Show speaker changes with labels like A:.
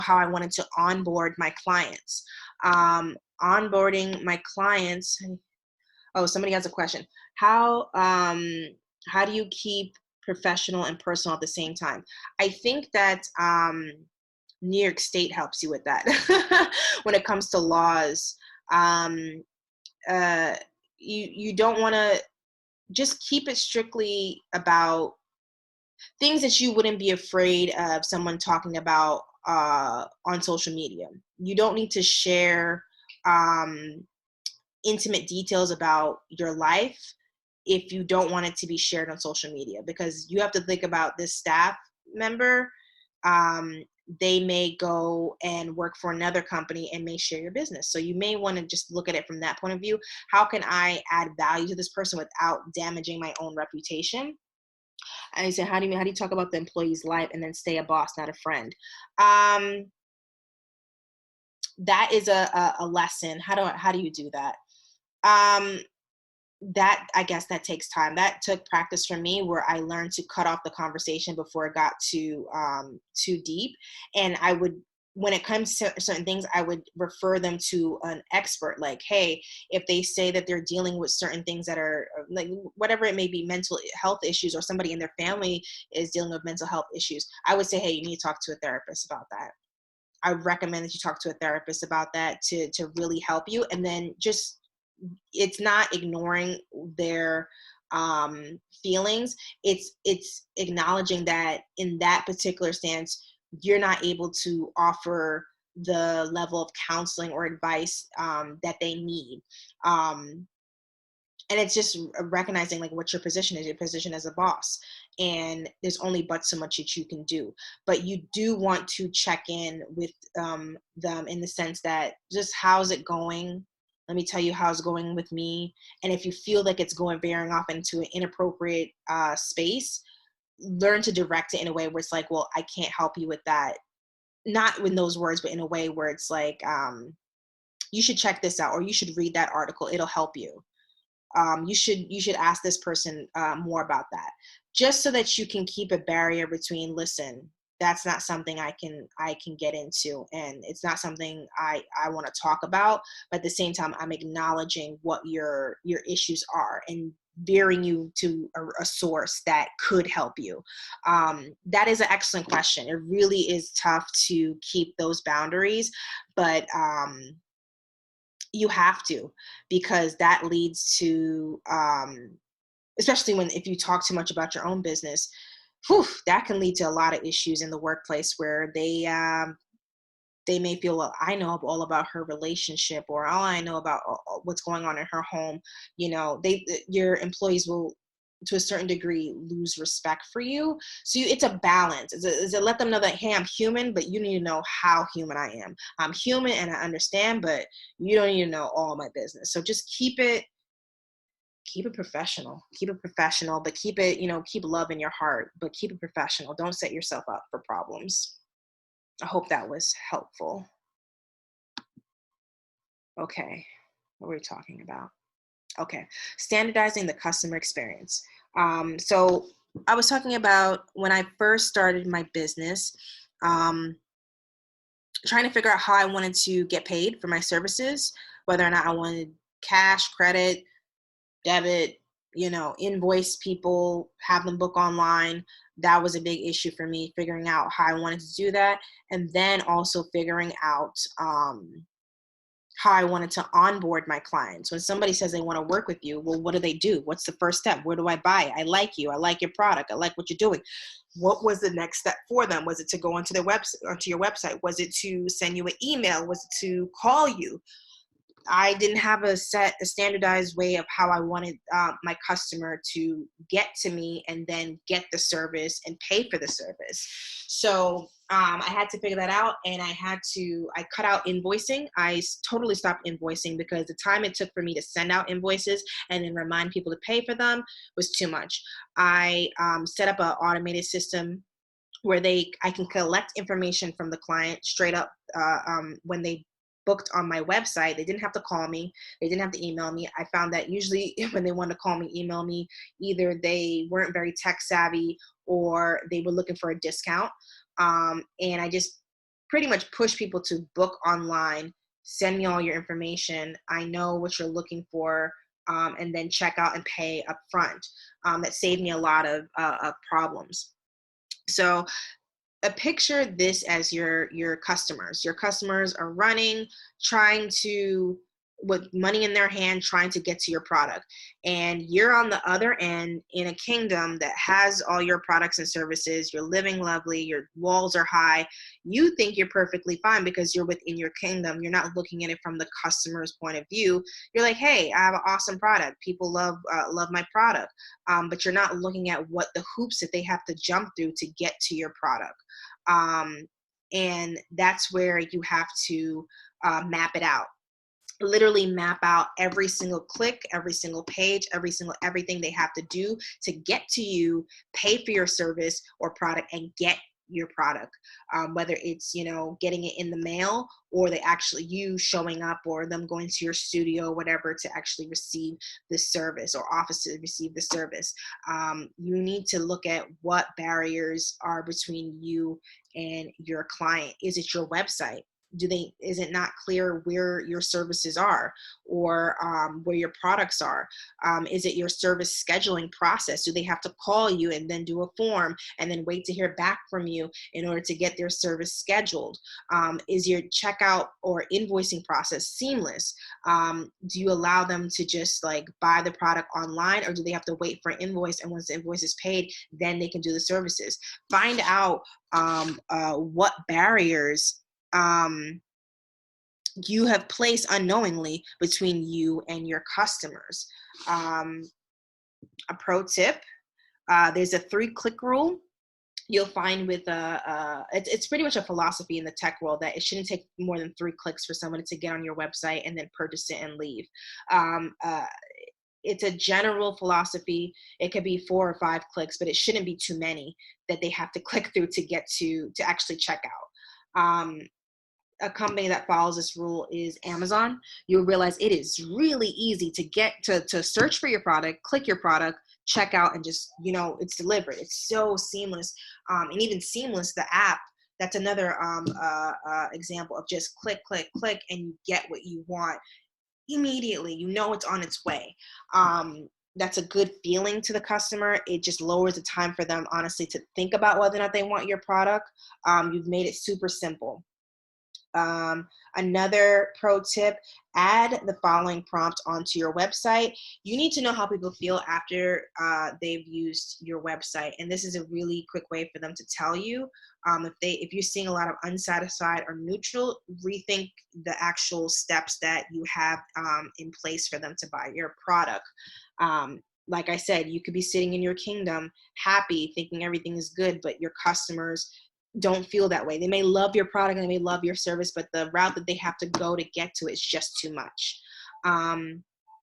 A: how I wanted to onboard my clients. Onboarding my clients. Oh, somebody has a question. How do you keep professional and personal at the same time? I think that New York State helps you with that when it comes to laws. Um, uh, you don't want to just keep it strictly about things that you wouldn't be afraid of someone talking about on social media. You don't need to share um, intimate details about your life if you don't want it to be shared on social media, because you have to think about this staff member. um, they may go and work for another company and may share your business. So you may want to just look at it from that point of view. How can I add value to this person without damaging my own reputation? I say, how do you talk about the employee's life and then stay a boss, not a friend? Um, that is a lesson. How do you do that? Um, that I guess that takes time. That took practice for me, where I learned to cut off the conversation before it got too deep. And I would, when it comes to certain things, I would refer them to an expert. Like, hey, if they say that they're dealing with certain things that are like whatever it may be, mental health issues, or somebody in their family is dealing with mental health issues, I would say, hey, you need to talk to a therapist about that. I would recommend that you talk to a therapist about that to really help you. And then just, it's not ignoring their feelings. It's acknowledging that in that particular stance, you're not able to offer the level of counseling or advice that they need. Um, and it's just recognizing like what your position is. Your position as a boss, and there's only but so much that you can do. But you do want to check in with them in the sense that, just how's it going, let me tell you how it's going with me. And if you feel like it's going veering off into an inappropriate space, learn to direct it in a way where it's like, well, I can't help you with that, not in those words, but in a way where it's like, you should check this out, or you should read that article, it'll help you. You should ask this person more about that, just so that you can keep a barrier between, listen, that's not something I can get into, and it's not something I want to talk about, but at the same time I'm acknowledging what your issues are and veering you to a source that could help you. That is an excellent question. It really is tough to keep those boundaries, but you have to, because that leads to especially when, if you talk too much about your own business, whew, that can lead to a lot of issues in the workplace, where they may feel, well, I know all about her relationship, or all I know about what's going on in her home. Your employees will, to a certain degree, lose respect for you. So it's a balance. Is it let them know that, hey, I'm human, but you need to know how human I am. I'm human and I understand, but you don't need to know all my business. So just keep it professional. Keep it professional, but keep love in your heart, but keep it professional. Don't set yourself up for problems. I hope that was helpful. Okay. What were we talking about? Okay. Standardizing the customer experience. So I was talking about when I first started my business, um, trying to figure out how I wanted to get paid for my services, whether or not I wanted cash, credit, debit, invoice people, have them book online. That was a big issue for me, figuring out how I wanted to do that. And then also figuring out how I wanted to onboard my clients. When somebody says they want to work with you, well, what do they do? What's the first step? Where do I buy? I like you. I like your product. I like what you're doing. What was the next step for them? Was it to go onto your website? Was it to send you an email? Was it to call you? I didn't have a standardized way of how I wanted my customer to get to me and then get the service and pay for the service. So I had to figure that out, and I cut out invoicing. I totally stopped invoicing, because the time it took for me to send out invoices and then remind people to pay for them was too much. I set up an automated system where I can collect information from the client straight up when they booked on my website. They didn't have to call me. They didn't have to email me. I found that usually when they wanted to call me, email me, either they weren't very tech savvy or they were looking for a discount. And I just pretty much push people to book online, send me all your information. I know what you're looking for, and then check out and pay up front. That saved me a lot of problems. So picture this as your customers. Your customers are running, trying to, with money in their hand, trying to get to your product, and you're on the other end in a kingdom that has all your products and services. You're living lovely, your walls are high. You think you're perfectly fine because you're within your kingdom. You're not looking at it from the customer's point of view. You're like, hey, I have an awesome product, people love my product. But you're not looking at what the hoops that they have to jump through to get to your product. um, and that's where you have to map it out, literally map out every single click, every single page, every single everything they have to do to get to you, pay for your service or product, and get your product. Whether it's, getting it in the mail, or they actually, you showing up, or them going to your studio or whatever to actually receive the service, or office to receive the service. You need to look at what barriers are between you and your client. Is it your website? Is it not clear where your services are, or where your products are? Is it your service scheduling process? Do they have to call you and then do a form and then wait to hear back from you in order to get their service scheduled? Is your checkout or invoicing process seamless? Do you allow them to just like buy the product online, or do they have to wait for an invoice, and once the invoice is paid, then they can do the services? Find out what barriers you have placed unknowingly between you and your customers. Um, a pro tip: there's a 3-click rule. You'll find with it's pretty much a philosophy in the tech world that it shouldn't take more than 3 clicks for someone to get on your website and then purchase it and leave. Um, uh, it's a general philosophy. It could be 4 or 5 clicks, but it shouldn't be too many that they have to click through to get to actually check out. A company that follows this rule is Amazon. You'll realize it is really easy to get to search for your product, click your product, check out, and just, it's delivered. It's so seamless. And even Seamless, the app, that's another example of just click, click, click, and you get what you want immediately. It's on its way. That's a good feeling to the customer. It just lowers the time for them, honestly, to think about whether or not they want your product. You've made it super simple. Another pro tip: add the following prompt onto your website. You need to know how people feel after they've used your website, and this is a really quick way for them to tell you. If you're seeing a lot of unsatisfied or neutral, rethink the actual steps that you have in place for them to buy your product. Like I said, you could be sitting in your kingdom, happy, thinking everything is good, but your customers don't feel that way. They may love your product and they may love your service, but the route that they have to go to get to it is just too much.